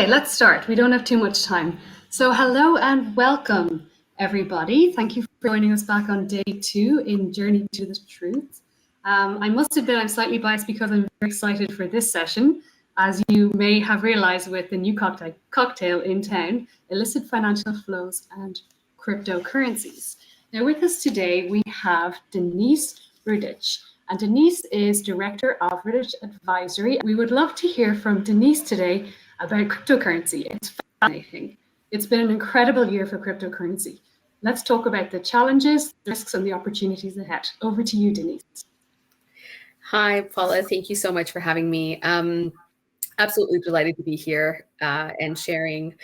Okay, let's start. We don't have too much time. So hello and welcome, everybody. Thank you for joining us back on day 2 in Journey to the Truth. I must admit I'm slightly biased because I'm very excited for this session. As you may have realized with the new cocktail in town, illicit financial flows and cryptocurrencies. Now with us today, we have Denisse Rudich. And Denisse is Director of Rudich Advisory. We would love to hear from Denisse today about cryptocurrency. It's fascinating. It's been an incredible year for cryptocurrency. Let's talk about the challenges, the risks, and the opportunities ahead. Over to you, Denisse. Hi, Paula. Thank you so much for having me. Absolutely delighted to be here and sharing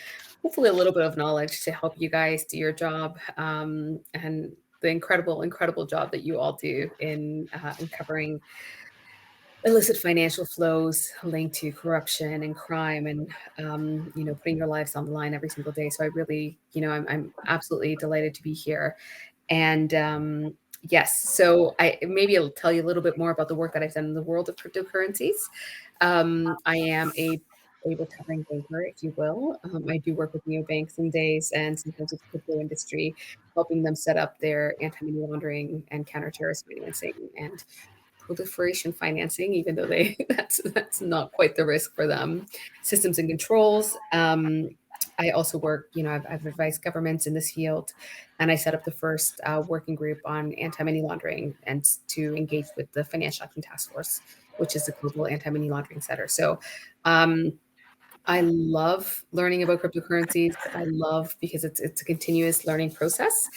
hopefully a little bit of knowledge to help you guys do your job and the incredible job that you all do in covering illicit financial flows linked to corruption and crime and, putting your lives on the line every single day. So I really, I'm absolutely delighted to be here. And yes, so maybe I'll tell you a little bit more about the work that I've done in the world of cryptocurrencies. I am a covering banker, if you will. I do work with neobanks some days and sometimes with the crypto industry, helping them set up their anti-money laundering and counter-terrorist financing and proliferation financing, even though that's not quite the risk for them. Systems and controls. I also work, I've advised governments in this field, and I set up the first working group on anti-money laundering and to engage with the Financial Action Task Force, which is the global anti-money laundering center. So I love learning about cryptocurrencies. I love because it's a continuous learning process.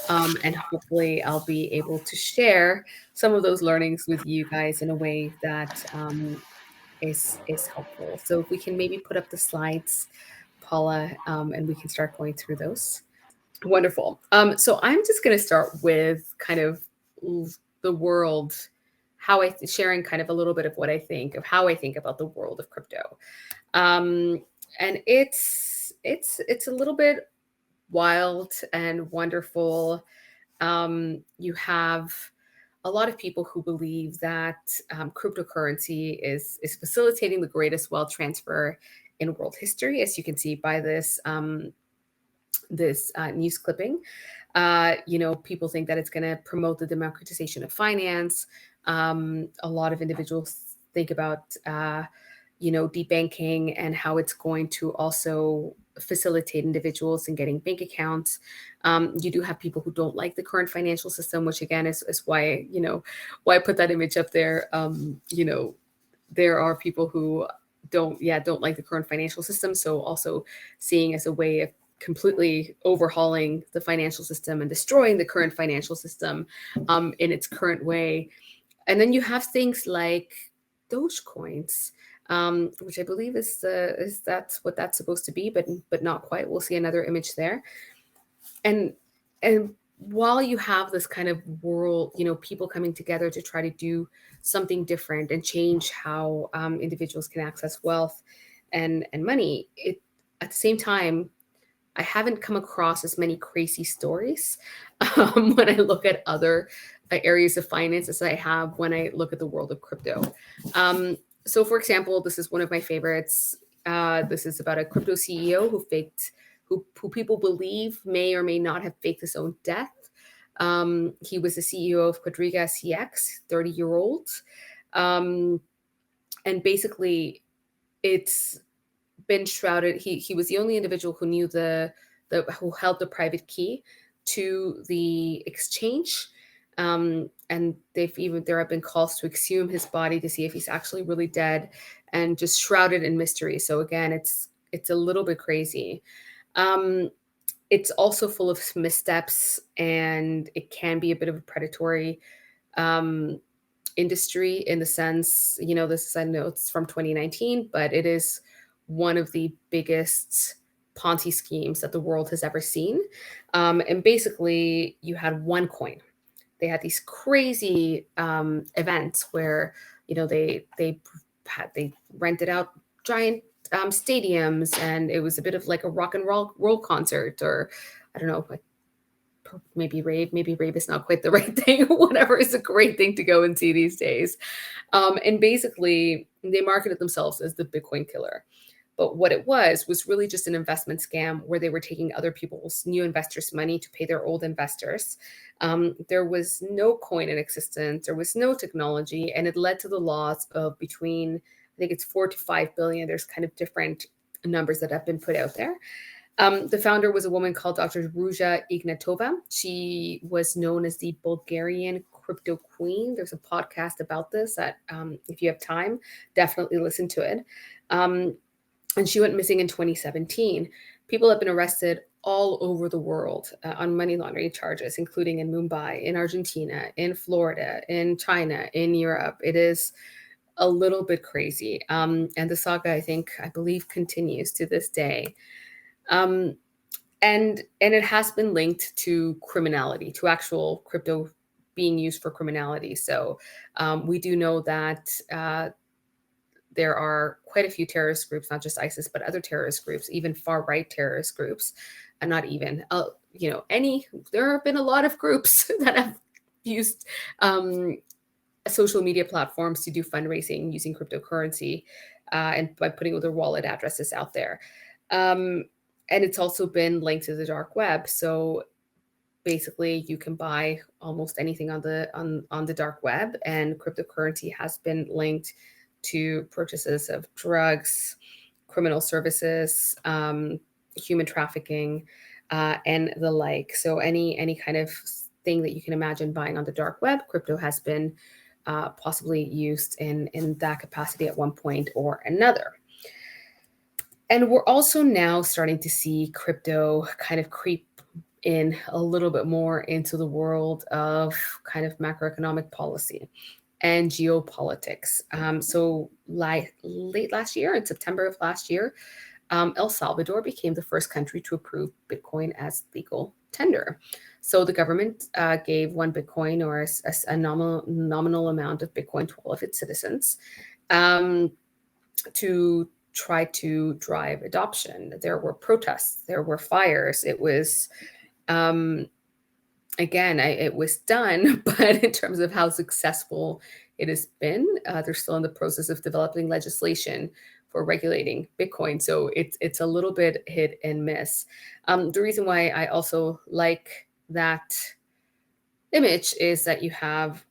And hopefully I'll be able to share some of those learnings with you guys in a way that is helpful. So if we can maybe put up the slides, Paula, and we can start going through those. Wonderful. So I'm just going to start with kind of the world, sharing kind of a little bit of what I think of how I think about the world of crypto. And it's a little bit wild and wonderful. You have a lot of people who believe that cryptocurrency is facilitating the greatest wealth transfer in world history, as you can see by this news clipping. People think that it's going to promote the democratization of finance. A lot of individuals think about debanking and how it's going to also facilitate individuals in getting bank accounts. You do have people who don't like the current financial system, which again is why I put that image up there. There are people who don't like the current financial system. So also seeing as a way of completely overhauling the financial system and destroying the current financial system in its current way. And then you have things like Dogecoins, which I believe that's what that's supposed to be, but not quite. We'll see another image there. And while you have this kind of world, people coming together to try to do something different and change how individuals can access wealth and money, at the same time, I haven't come across as many crazy stories when I look at other areas of finance as I have when I look at the world of crypto. So, for example, this is one of my favorites. This is about a crypto CEO who people believe may or may not have faked his own death. He was the CEO of Quadriga CX, 30-year-old. And basically, it's been shrouded. He was the only individual who knew who held the private key to the exchange. And there have been calls to exhume his body to see if he's actually really dead, and just shrouded in mystery. So again, it's a little bit crazy. It's also full of missteps, and it can be a bit of a predatory industry in the sense, I know it's from 2019, but it is one of the biggest Ponzi schemes that the world has ever seen. And basically, you had one coin. They had these crazy events where they rented out giant stadiums, and it was a bit of like a rock and roll concert, or I don't know, like maybe rave is not quite the right thing. Whatever is a great thing to go and see these days. And basically, they marketed themselves as the Bitcoin killer. But what it was really just an investment scam where they were taking other people's new investors' money to pay their old investors. There was no coin in existence. There was no technology. And it led to the loss of between, I think it's 4 to 5 billion. There's kind of different numbers that have been put out there. The founder was a woman called Dr. Ruja Ignatova. She was known as the Bulgarian crypto queen. There's a podcast about this that if you have time, definitely listen to it. And she went missing in 2017. People have been arrested all over the world on money laundering charges, including in Mumbai, in Argentina, in Florida, in China, in Europe. It is a little bit crazy. And the saga, I believe, continues to this day. And it has been linked to criminality, to actual crypto being used for criminality. So we do know that there are quite a few terrorist groups, not just ISIS, but other terrorist groups, even far-right terrorist groups, and not even, there have been a lot of groups that have used social media platforms to do fundraising using cryptocurrency and by putting their wallet addresses out there. And it's also been linked to the dark web. So basically you can buy almost anything on the dark web, and cryptocurrency has been linked to purchases of drugs, criminal services, human trafficking, and the like. So any kind of thing that you can imagine buying on the dark web, crypto has been possibly used in that capacity at one point or another. And we're also now starting to see crypto kind of creep in a little bit more into the world of kind of macroeconomic policy and geopolitics. So late last year, in September of last year, El Salvador became the first country to approve Bitcoin as legal tender. So the government gave 1 Bitcoin, or a nominal amount of Bitcoin, to all of its citizens to try to drive adoption. There were protests, there were fires. It was it was done, but in terms of how successful it has been, they're still in the process of developing legislation for regulating Bitcoin. So it's a little bit hit and miss. The reason why I also like that image is that you have,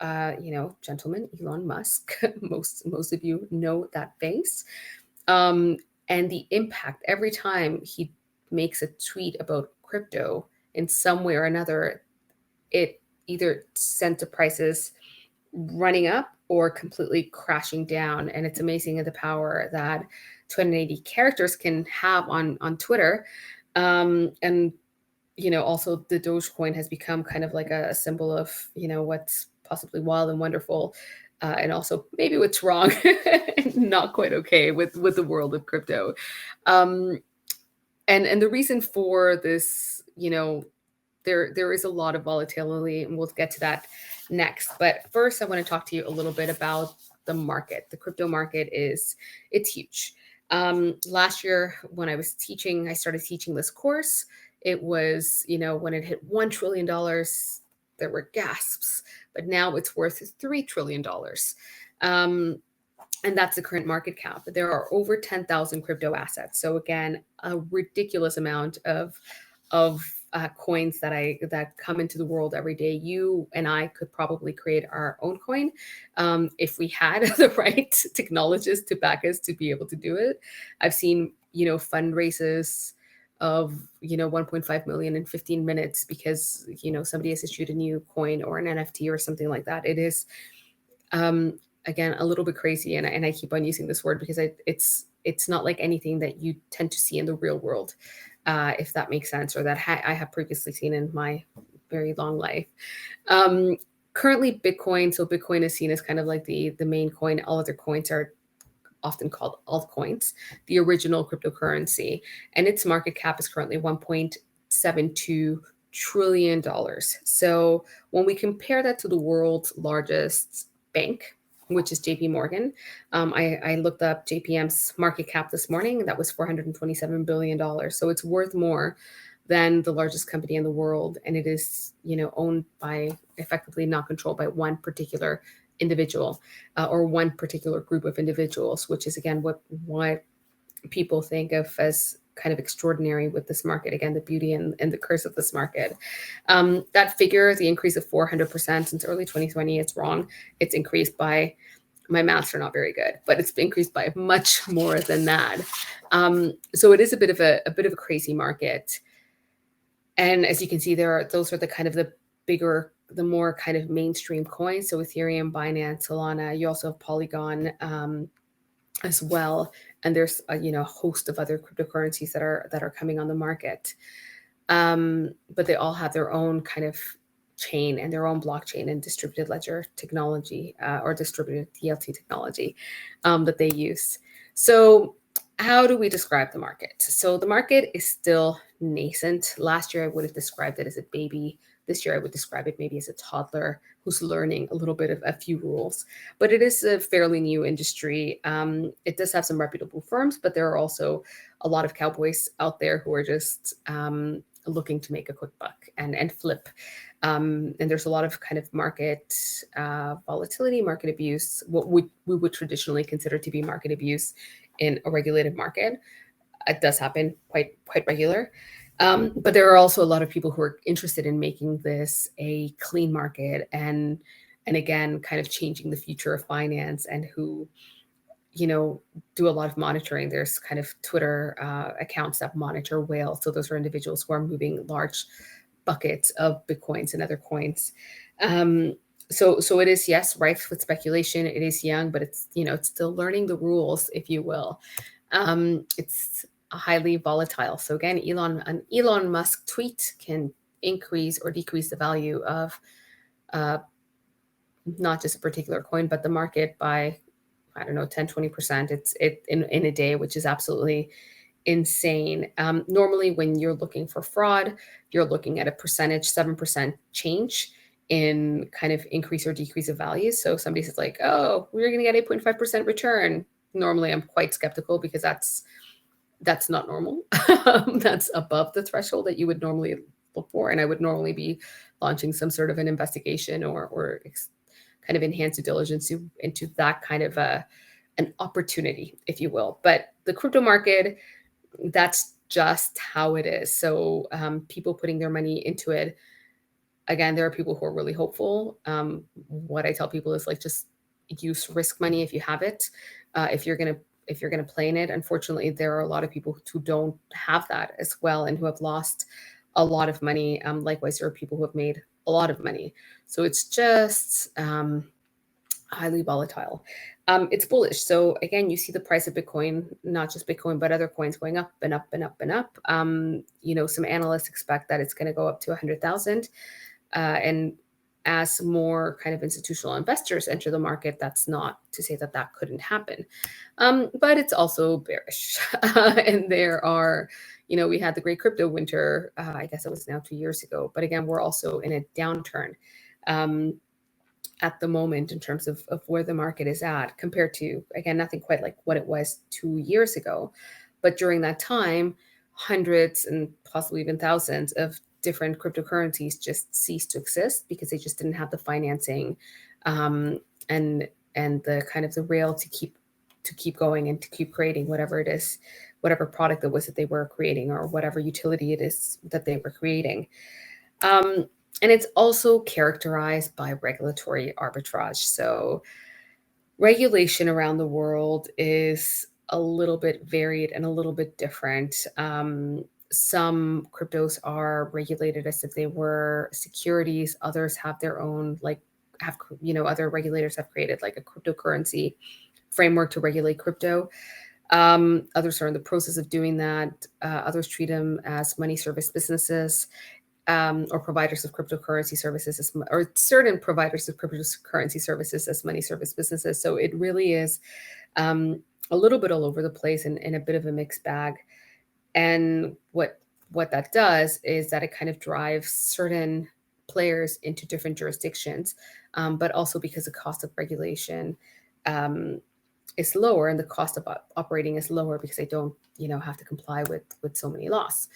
gentleman Elon Musk. Most of you know that face, and the impact every time he makes a tweet about crypto in some way or another, it either sent the prices running up or completely crashing down. And it's amazing the power that 280 characters can have on Twitter. And, also the Dogecoin has become kind of like a symbol of, what's possibly wild and wonderful. And also maybe what's wrong and not quite okay with the world of crypto. And the reason for this, there is a lot of volatility, and we'll get to that next. But first, I want to talk to you a little bit about the market. The crypto market it's huge. Last year, when I started teaching this course, it was, when it hit $1 trillion, there were gasps, but now it's worth $3 trillion. And that's the current market cap. There are over 10,000 crypto assets. So again, a ridiculous amount of coins that come into the world every day. You and I could probably create our own coin if we had the right technologists to back us to be able to do it. I've seen, fundraisers of, 1.5 million in 15 minutes because, somebody has issued a new coin or an NFT or something like that. It is, again, a little bit crazy. And I keep on using this word because it's not like anything that you tend to see in the real world, if that makes sense, or that I have previously seen in my very long life. Currently, Bitcoin. So Bitcoin is seen as kind of like the main coin. All other coins are often called altcoins, the original cryptocurrency. And its market cap is currently $1.72 trillion. So when we compare that to the world's largest bank, which is JP Morgan. I looked up JPM's market cap this morning. That was $427 billion. So it's worth more than the largest company in the world. And it is, owned by, effectively not controlled by one particular individual or one particular group of individuals, which is, again, what people think of as kind of extraordinary with this market. Again, the beauty and the curse of this market. That figure, the increase of 400% since early 2020, it's wrong. It's increased by, my maths are not very good, but it's increased by much more than that. So it is a bit of a crazy market. And as you can see, those are the kind of the bigger, the more kind of mainstream coins. So Ethereum, Binance, Solana. You also have Polygon as well, and there's a host of other cryptocurrencies that are coming on the market. But they all have their own kind of chain and their own blockchain and distributed ledger technology or distributed DLT technology that they use. So how do we describe the market? So the market is still nascent. Last year, I would have described it as a baby. This year, I would describe it maybe as a toddler who's learning a little bit of a few rules. But it is a fairly new industry. It does have some reputable firms, but there are also a lot of cowboys out there who are just looking to make a quick buck and flip. And there's a lot of kind of market volatility, market abuse, what we would traditionally consider to be market abuse in a regulated market. It does happen quite regular. But there are also a lot of people who are interested in making this a clean market and again, kind of changing the future of finance, and who, do a lot of monitoring. There's kind of Twitter accounts that monitor whales. So those are individuals who are moving large buckets of Bitcoins and other coins. So it is, yes, rife with speculation. It is young, but it's, it's still learning the rules, if you will. It's highly volatile. So again, an Elon Musk tweet can increase or decrease the value of not just a particular coin, but the market by, I don't know, 10, 20%. It's in a day, which is absolutely insane. Normally, when you're looking for fraud, you're looking at a percentage, 7% change in kind of increase or decrease of values. So somebody says like, oh, we're going to get 8.5% return. Normally, I'm quite skeptical because that's not normal. That's above the threshold that you would normally look for. And I would normally be launching some sort of an investigation or kind of enhanced due diligence into that kind of an opportunity, if you will. But the crypto market, that's just how it is. So people putting their money into it, again, there are people who are really hopeful. What I tell people is like, just use risk money if you have it. If you're going to play in it. Unfortunately, there are a lot of people who don't have that as well and who have lost a lot of money. Likewise, there are people who have made a lot of money. So it's just highly volatile. It's bullish. So again, you see the price of Bitcoin, not just Bitcoin, but other coins going up and up and up and up. Some analysts expect that it's going to go up to 100,000. And as more kind of institutional investors enter the market, that's not to say that that couldn't happen. But it's also bearish. And there are, we had the great crypto winter, I guess it was now 2 years ago. But again, we're also in a downturn at the moment in terms of where the market is at compared to, again, nothing quite like what it was 2 years ago. But during that time, hundreds and possibly even thousands of different cryptocurrencies just ceased to exist because they just didn't have the financing and the kind of the rail to keep going and to keep creating whatever it is, whatever product it was that they were creating or whatever utility it is that they were creating. And it's also characterized by regulatory arbitrage. So regulation around the world is a little bit varied and a little bit different. Some cryptos are regulated as if they were securities. Others have their own, other regulators have created like a cryptocurrency framework to regulate crypto. Others are in the process of doing that. Others treat them as money service businesses or providers of cryptocurrency services, or certain providers of cryptocurrency services as money service businesses. So it really is a little bit all over the place and a bit of a mixed bag. And what that does is that it kind of drives certain players into different jurisdictions, but also because the cost of regulation is lower and the cost of operating is lower because they don't, have to comply with so many laws.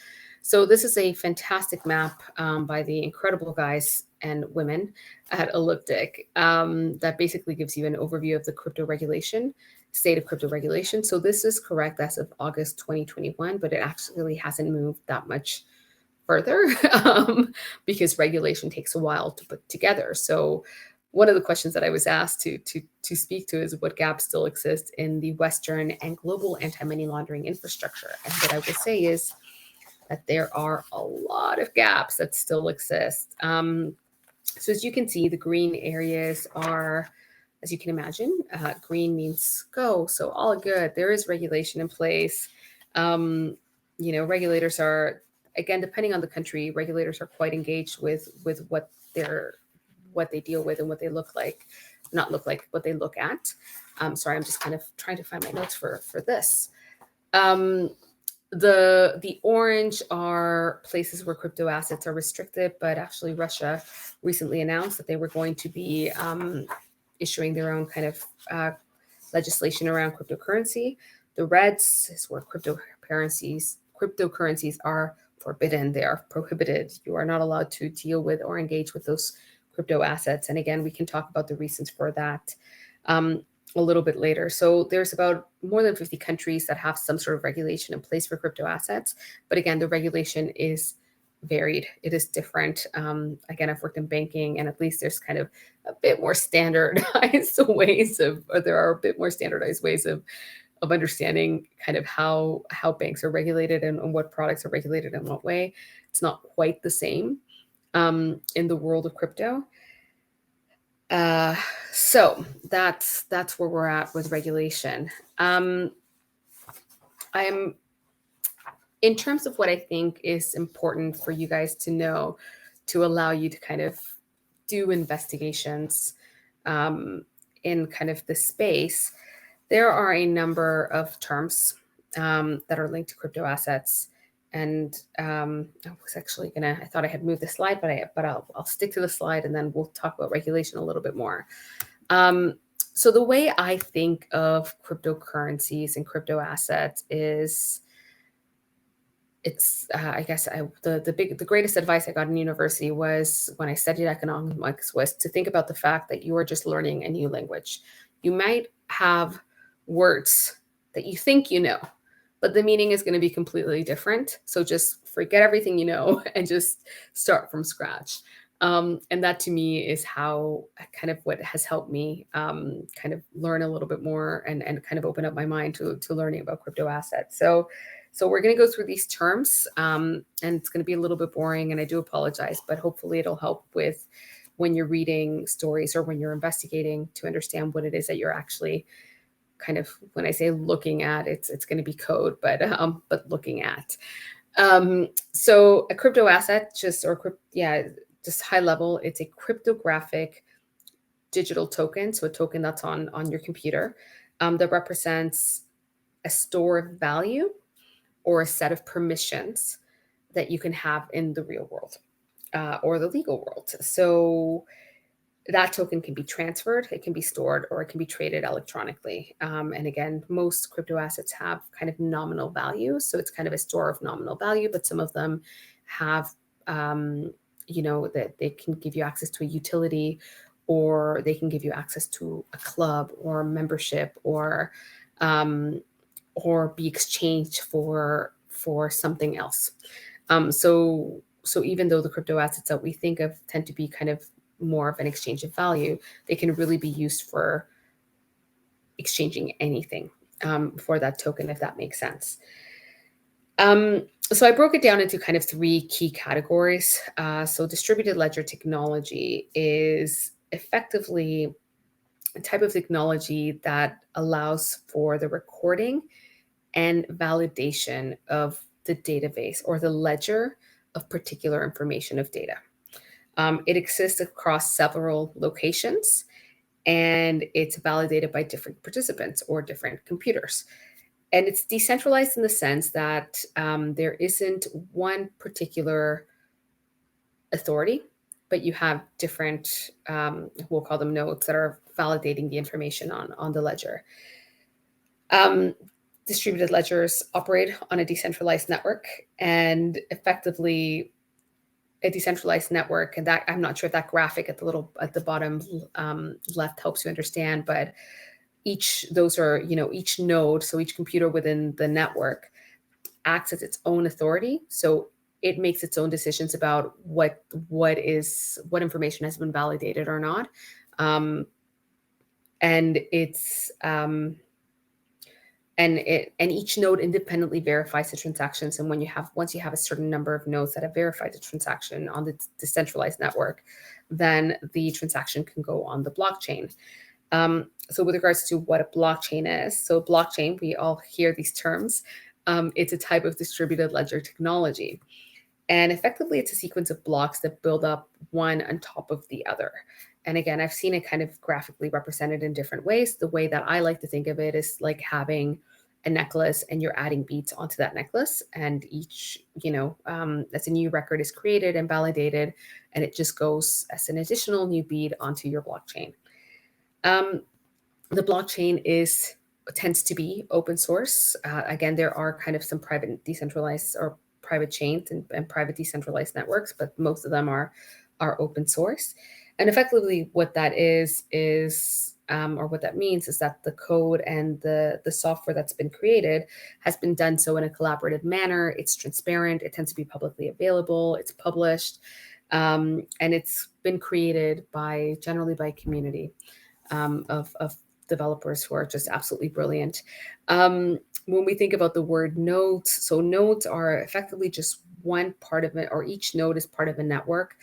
So this is a fantastic map by the incredible guys and women at Elliptic that basically gives you an overview of the crypto regulation state of crypto regulation. So this is correct as of August 2021, but it actually hasn't moved that much further because regulation takes a while to put together. So one of the questions that I was asked to speak to is what gaps still exist in the Western and global anti-money laundering infrastructure. And what I will say is that there are a lot of gaps that still exist. So as you can see, the green areas are, as you can imagine, green means go, so all good. There is regulation in place. Regulators are, again, depending on the country, regulators are quite engaged with what they deal with and what they look like, not look like, what they look at. Sorry, I'm just kind of trying to find my notes for this. The orange are places where crypto assets are restricted, but actually Russia recently announced that they were going to be issuing their own kind of legislation around cryptocurrency. The reds is where cryptocurrencies are forbidden. They are prohibited. You are not allowed to deal with or engage with those crypto assets. And again, we can talk about the reasons for that a little bit later. So there's about more than 50 countries that have some sort of regulation in place for crypto assets. But again, the regulation is varied. It is different. Again, I've worked in banking, and at least there's kind of a bit more standardized ways of, or there are a bit more standardized ways of understanding kind of how banks are regulated and what products are regulated in what way. It's not quite the same in the world of crypto. So that's where we're at with regulation. I'm in terms of what I think is important for you guys to know to allow you to kind of do investigations in kind of the space. There are a number of terms that are linked to crypto assets. And I was actually I thought I had moved the slide, but I'll stick to the slide and then we'll talk about regulation a little bit more. So the way I think of cryptocurrencies and crypto assets is, I guess the greatest advice I got in university was when I studied economics was to think about the fact that you are just learning a new language. You might have words that you think you know, but the meaning is going to be completely different. So just forget everything you know and just start from scratch. And that to me is how kind of what has helped me kind of learn a little bit more and kind of open up my mind to learning about crypto assets. So we're going to go through these terms and it's going to be a little bit boring, and I do apologize, but hopefully it'll help with when you're reading stories or when you're investigating to understand what it is that you're actually kind of, when I say looking at, it's going to be code, but looking at. So a crypto asset, just high level, it's a cryptographic digital token. So a token that's on your computer that represents a store of value or a set of permissions that you can have in the real world or the legal world. So that token can be transferred, it can be stored, or it can be traded electronically. And again, most crypto assets have kind of nominal value. So it's kind of a store of nominal value, but some of them have, that they can give you access to a utility, or they can give you access to a club or membership, or be exchanged for something else. So even though the crypto assets that we think of tend to be kind of more of an exchange of value, they can really be used for exchanging anything for that token, if that makes sense. So I broke it down into kind of three key categories. So distributed ledger technology is effectively a type of technology that allows for the recording and validation of the database or the ledger of particular information of data. It exists across several locations, and it's validated by different participants or different computers. And it's decentralized in the sense that there isn't one particular authority, but you have different, we'll call them nodes, that are validating the information on the ledger. Distributed ledgers operate on a decentralized network, and effectively a decentralized network, and that I'm not sure if that graphic at the bottom left helps you understand, but each node, so each computer within the network acts as its own authority. So it makes its own decisions about what information has been validated or not. And each node independently verifies the transactions. And once you have a certain number of nodes that have verified the transaction on the decentralized network, then the transaction can go on the blockchain. So with regards to what a blockchain is, so blockchain, we all hear these terms. It's a type of distributed ledger technology. And effectively, it's a sequence of blocks that build up one on top of the other. And again, I've seen it kind of graphically represented in different ways. The way that I like to think of it is like having a necklace and you're adding beads onto that necklace. And each, as a new record is created and validated, and it just goes as an additional new bead onto your blockchain. The blockchain tends to be open source. Again, there are kind of some private decentralized or private chains and private decentralized networks, but most of them are open source. And effectively what that is or what that means is that the code and the software that's been created has been done so in a collaborative manner. It's transparent. It tends to be publicly available. It's published. And it's been created generally by a community of developers who are just absolutely brilliant. When we think about the word nodes, so nodes are effectively just one part of it, or each node is part of a network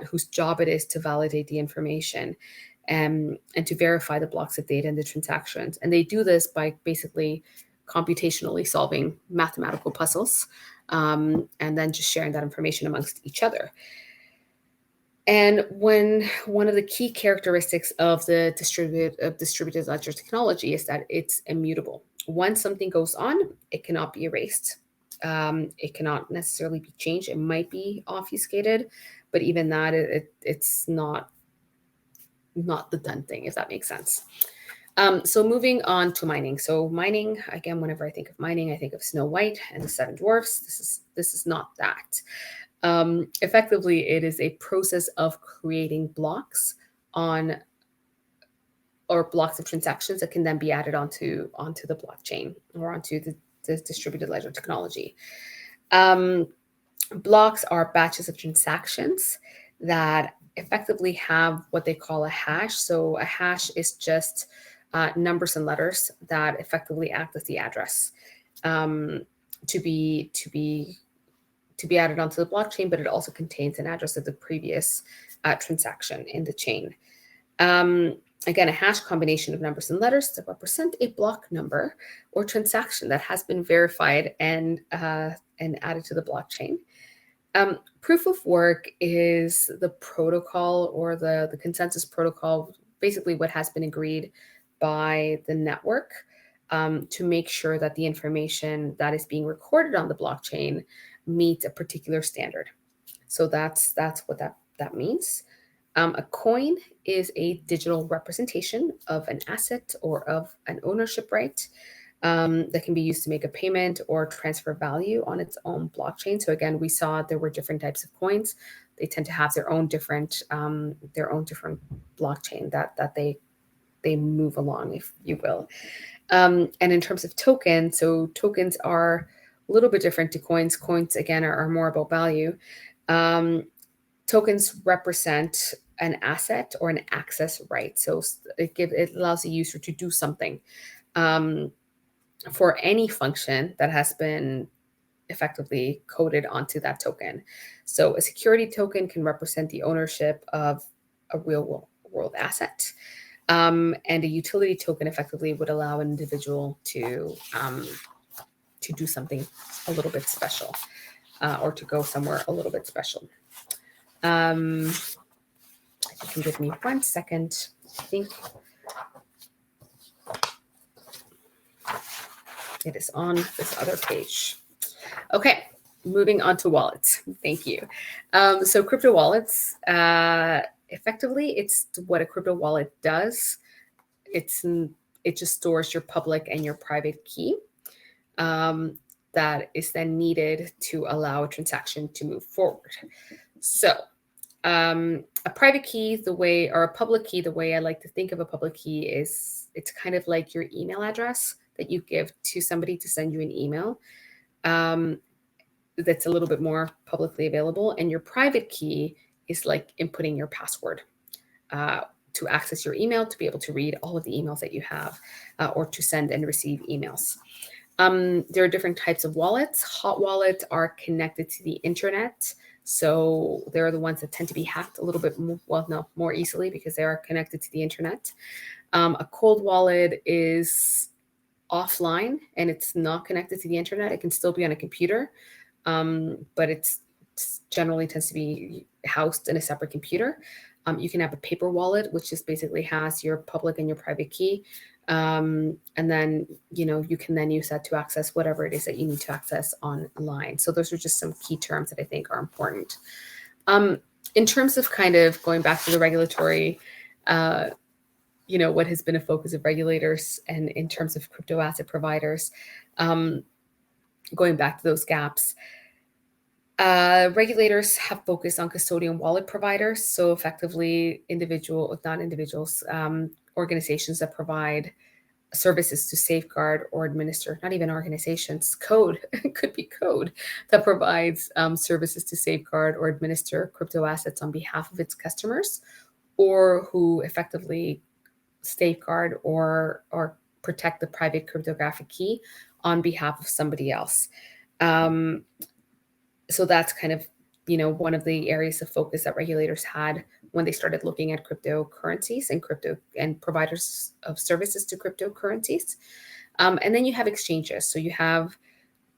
whose job it is to validate the information and to verify the blocks of data and the transactions. And they do this by basically computationally solving mathematical puzzles and then just sharing that information amongst each other. And one of the key characteristics of the distributed ledger technology is that it's immutable. Once something goes on, it cannot be erased. It cannot necessarily be changed. It might be obfuscated, but even that, it's not the done thing, if that makes sense. So moving on to mining. So mining, again, whenever I think of mining, I think of Snow White and the Seven Dwarfs. This is not that. Effectively, it is a process of creating blocks blocks of transactions that can then be added onto the blockchain or onto the distributed ledger technology. Blocks are batches of transactions that effectively have what they call a hash. So a hash is just numbers and letters that effectively act as the address to be added onto the blockchain, but it also contains an address of the previous transaction in the chain. Again, a hash combination of numbers and letters that represent a block number or transaction that has been verified and added to the blockchain. Proof of work is the protocol or the consensus protocol, basically what has been agreed by the network to make sure that the information that is being recorded on the blockchain meets a particular standard. So that's what that means. A coin is a digital representation of an asset or of an ownership right that can be used to make a payment or transfer value on its own blockchain. So again, we saw there were different types of coins. They tend to have their own different blockchain that they move along, if you will. And in terms of tokens, so tokens are a little bit different to coins. Coins, again, are more about value. Tokens represent an asset or an access right. So it allows the user to do something for any function that has been effectively coded onto that token. So a security token can represent the ownership of a real world asset. And a utility token effectively would allow an individual to do something a little bit special or to go somewhere a little bit special. If you can give me 1 second, I think it is on this other page. Okay, moving on to wallets. Thank you. So crypto wallets, effectively, it's what a crypto wallet does. It just stores your public and your private key that is then needed to allow a transaction to move forward. So a private key, or a public key, the way I like to think of a public key is it's kind of like your email address that you give to somebody to send you an email. That's a little bit more publicly available. And your private key is like inputting your password to access your email, to be able to read all of the emails that you have, or to send and receive emails. There are different types of wallets. Hot wallets are connected to the internet. So they're the ones that tend to be hacked a little bit more easily because they are connected to the internet. A cold wallet is offline and it's not connected to the internet. It can still be on a computer, but it's generally tends to be housed in a separate computer. You can have a paper wallet, which just basically has your public and your private key. And then, you can then use that to access whatever it is that you need to access online. So those are just some key terms that I think are important. In terms of kind of going back to the regulatory, what has been a focus of regulators and in terms of crypto asset providers, going back to those gaps, regulators have focused on custodian wallet providers. So effectively organizations that provide services to safeguard or administer, not even organizations, code, it could be code that provides services to safeguard or administer crypto assets on behalf of its customers, or who effectively safeguard or protect the private cryptographic key on behalf of somebody else. So that's kind of, one of the areas of focus that regulators had when they started looking at cryptocurrencies and providers of services to cryptocurrencies. And then you have exchanges. So you have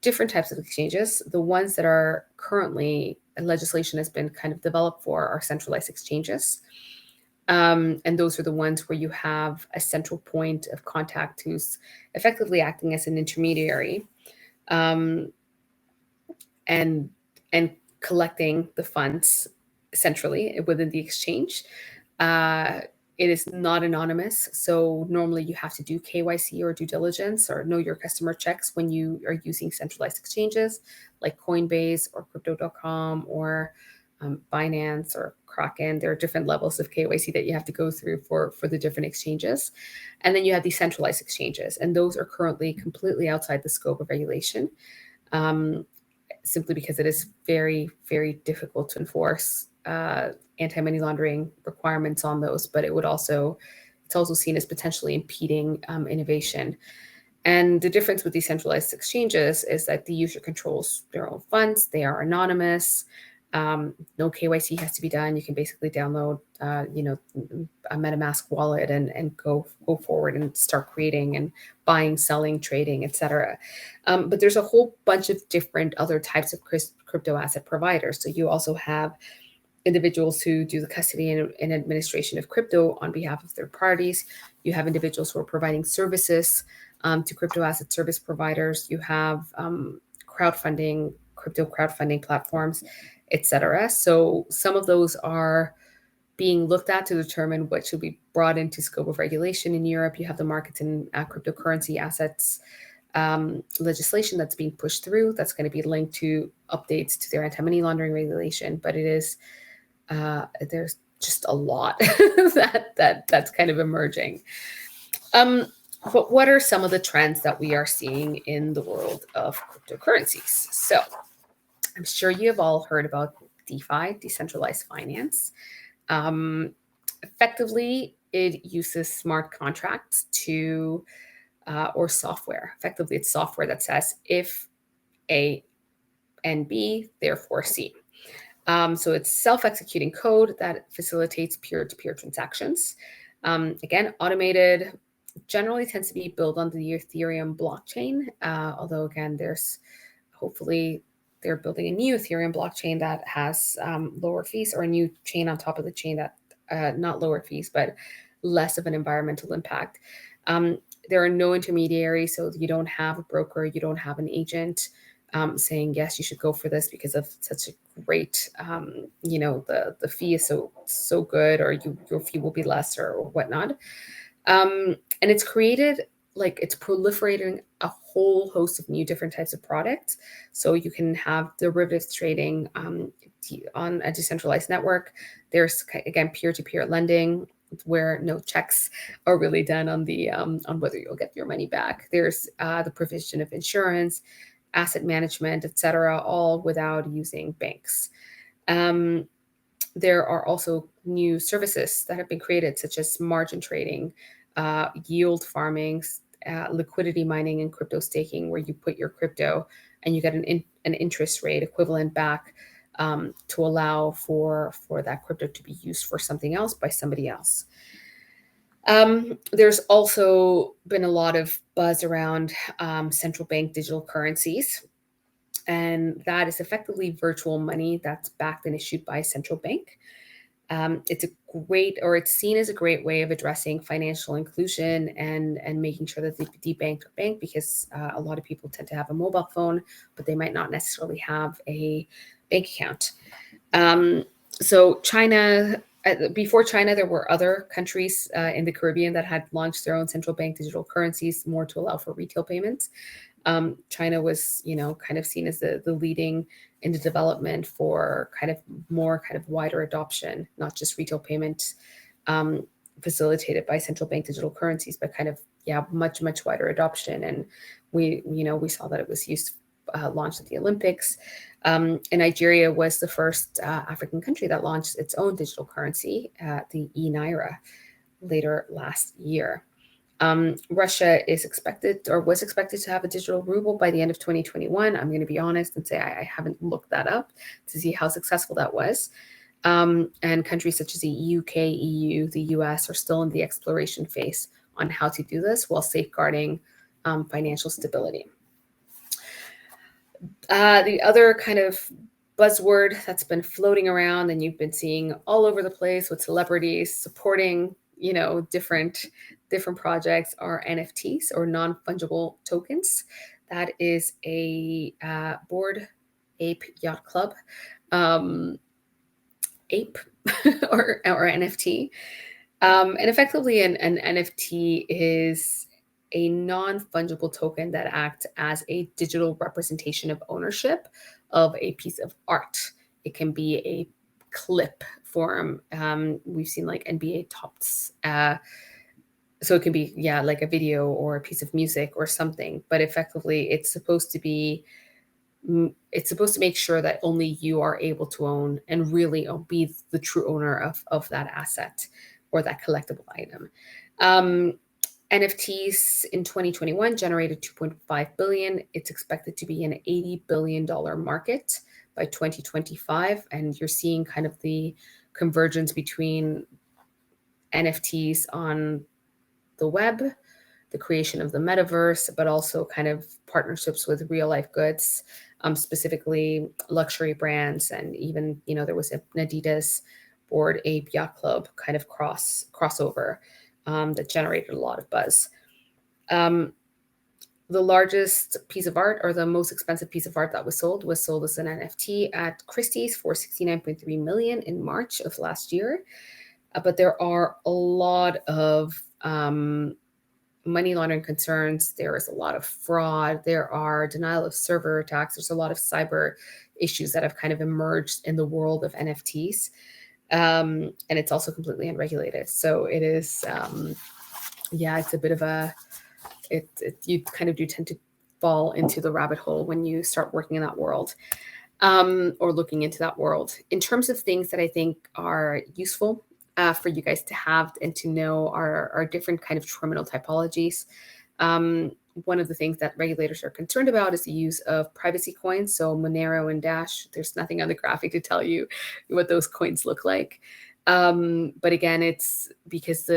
different types of exchanges. The ones that are currently legislation has been kind of developed for are centralized exchanges. And those are the ones where you have a central point of contact who's effectively acting as an intermediary, and collecting the funds centrally within the exchange. It is not anonymous. So normally you have to do KYC or due diligence or know your customer checks when you are using centralized exchanges like Coinbase or Crypto.com or Binance or Kraken. There are different levels of KYC that you have to go through for the different exchanges. And then you have these centralized exchanges, and those are currently completely outside the scope of regulation, simply because it is very, very difficult to enforce anti-money laundering requirements on those. But it's also seen as potentially impeding innovation. And the difference with these centralized exchanges is that the user controls their own funds. They are anonymous. No KYC has to be done. You can basically download, a MetaMask wallet and go forward and start creating and buying, selling, trading, etc. But there's a whole bunch of different other types of crypto asset providers. So you also have individuals who do the custody and administration of crypto on behalf of third parties. You have individuals who are providing services to crypto asset service providers. You have crypto crowdfunding platforms, etc. So some of those are being looked at to determine what should be brought into scope of regulation in Europe. You have the markets and cryptocurrency assets legislation that's being pushed through. That's going to be linked to updates to their anti-money laundering regulation. But it is there's just a lot that's kind of emerging. But what are some of the trends that we are seeing in the world of cryptocurrencies? So I'm sure you have all heard about DeFi, decentralized finance. Effectively, it uses smart contracts or software. Effectively, it's software that says if A and B, therefore C. So it's self-executing code that facilitates peer-to-peer transactions. Again, automated, generally tends to be built on the Ethereum blockchain. Although again, hopefully they're building a new Ethereum blockchain that has lower fees, or a new chain on top of the chain that not lower fees, but less of an environmental impact. There are no intermediaries, so you don't have a broker, you don't have an agent saying, yes, you should go for this because of such a great, the fee is so good, or your fee will be less or whatnot. And it's created, it's proliferating a whole host of new different types of products. So you can have derivatives trading on a decentralized network. There's, again, peer-to-peer lending. where no checks are really done on the on whether you'll get your money back. There's the provision of insurance, asset management, etc., all without using banks. There are also new services that have been created, such as margin trading, yield farming, liquidity mining, and crypto staking, where you put your crypto and you get an interest rate equivalent back to allow for that crypto to be used for something else by somebody else. There's also been a lot of buzz around central bank digital currencies. And that is effectively virtual money that's backed and issued by a central bank. It's seen as a great way of addressing financial inclusion and making sure that they debank their bank, because a lot of people tend to have a mobile phone, but they might not necessarily have a bank account. So China, before China, there were other countries in the Caribbean that had launched their own central bank digital currencies, more to allow for retail payments. China was, kind of seen as the leading in the development for kind of wider adoption, not just retail payments facilitated by central bank digital currencies, but much wider adoption. And we saw that it was launched at the Olympics. And Nigeria was the first African country that launched its own digital currency, the e-Naira, later last year. Russia was expected to have a digital ruble by the end of 2021. I'm going to be honest and say I haven't looked that up to see how successful that was. And countries such as the UK, EU, the US are still in the exploration phase on how to do this while safeguarding financial stability. The other kind of buzzword that's been floating around and you've been seeing all over the place with celebrities supporting different projects are NFTs, or non-fungible tokens. That is a Bored Ape Yacht Club ape or NFT. And effectively an NFT is a non-fungible token that acts as a digital representation of ownership of a piece of art. It can be a clip form. We've seen like NBA tops. So it can be, like a video or a piece of music or something, but effectively it's supposed to make sure that only you are able to own and really be the true owner of that asset or that collectible item. NFTs in 2021 generated 2.5 billion. It's expected to be an $80 billion market by 2025. And you're seeing kind of the convergence between NFTs on the web, the creation of the metaverse, but also kind of partnerships with real life goods, specifically luxury brands. And even, there was an Adidas Bored Ape Yacht Club kind of crossover that generated a lot of buzz. The largest piece of art, or the most expensive piece of art that was sold as an NFT at Christie's for $69.3 million in March of last year. But there are a lot of money laundering concerns. There is a lot of fraud. There are denial of server attacks. There's a lot of cyber issues that have kind of emerged in the world of NFTs. And it's also completely unregulated. So it is, it's a bit of you kind of do tend to fall into the rabbit hole when you start working in that world, or looking into that world. In terms of things that I think are useful for you guys to have and to know are different kind of terminal typologies. One of the things that regulators are concerned about is the use of privacy coins. So Monero and Dash, there's nothing on the graphic to tell you what those coins look like. But again, it's because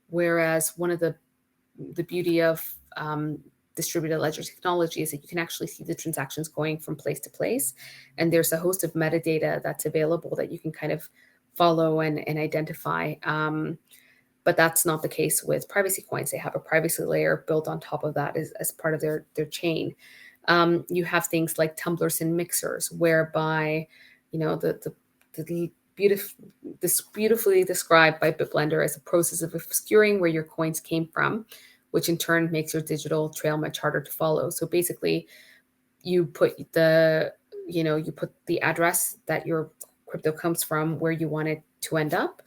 whereas one of the beauty of distributed ledger technology is that you can actually see the transactions going from place to place. And there's a host of metadata that's available that you can kind of follow and identify. But that's not the case with privacy coins. They have a privacy layer built on top of that as part of their chain. You have things like tumblers and mixers, whereby, this beautifully described by Bitblender as a process of obscuring where your coins came from, which in turn makes your digital trail much harder to follow. So basically, you put the address that your crypto comes from, where you want it to end up.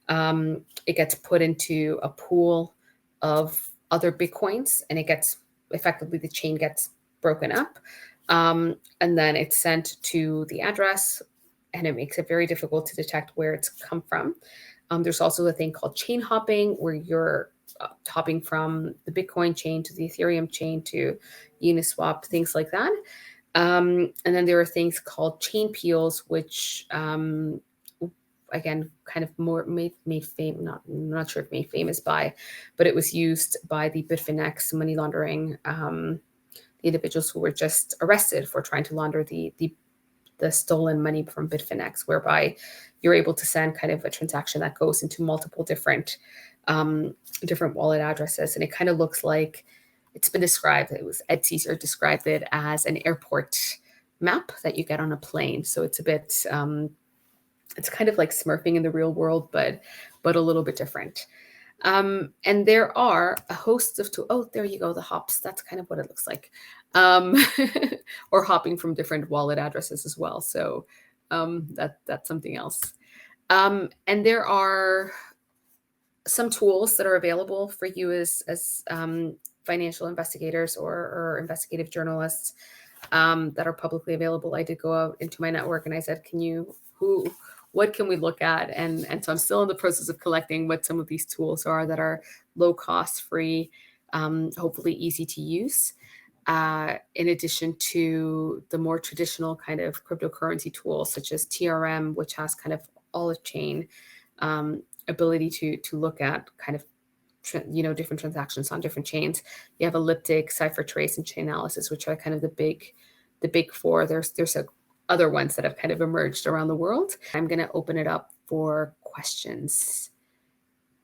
it gets put into a pool of other Bitcoins, and it gets effectively, the chain gets broken up. And then it's sent to the address, and it makes it very difficult to detect where it's come from. There's also a thing called chain hopping, where you're hopping from the Bitcoin chain to the Ethereum chain to Uniswap, things like that. And then there are things called chain peels, which again, kind of more made famous, not sure if made famous by, but it was used by the Bitfinex money laundering individuals who were just arrested for trying to launder the stolen money from Bitfinex, whereby you're able to send kind of a transaction that goes into multiple different wallet addresses. And it kind of looks like, it's been described, it was Ed Caesar described it as an airport map that you get on a plane. So it's a bit, it's kind of like smurfing in the real world, but a little bit different. And there are a host of oh, there you go, the hops. That's kind of what it looks like. Or hopping from different wallet addresses as well. So that's something else. And there are some tools that are available for you as financial investigators or investigative journalists that are publicly available. I did go out into my network and I said, what can we look at? And so I'm still in the process of collecting what some of these tools are that are low cost, free, hopefully easy to use. In addition to the more traditional kind of cryptocurrency tools, such as TRM, which has kind of all of chain ability to look at kind of different transactions on different chains. You have Elliptic, CipherTrace, and Chainalysis, which are kind of the big four. There's other ones that have kind of emerged around the world. I'm going to open it up for questions.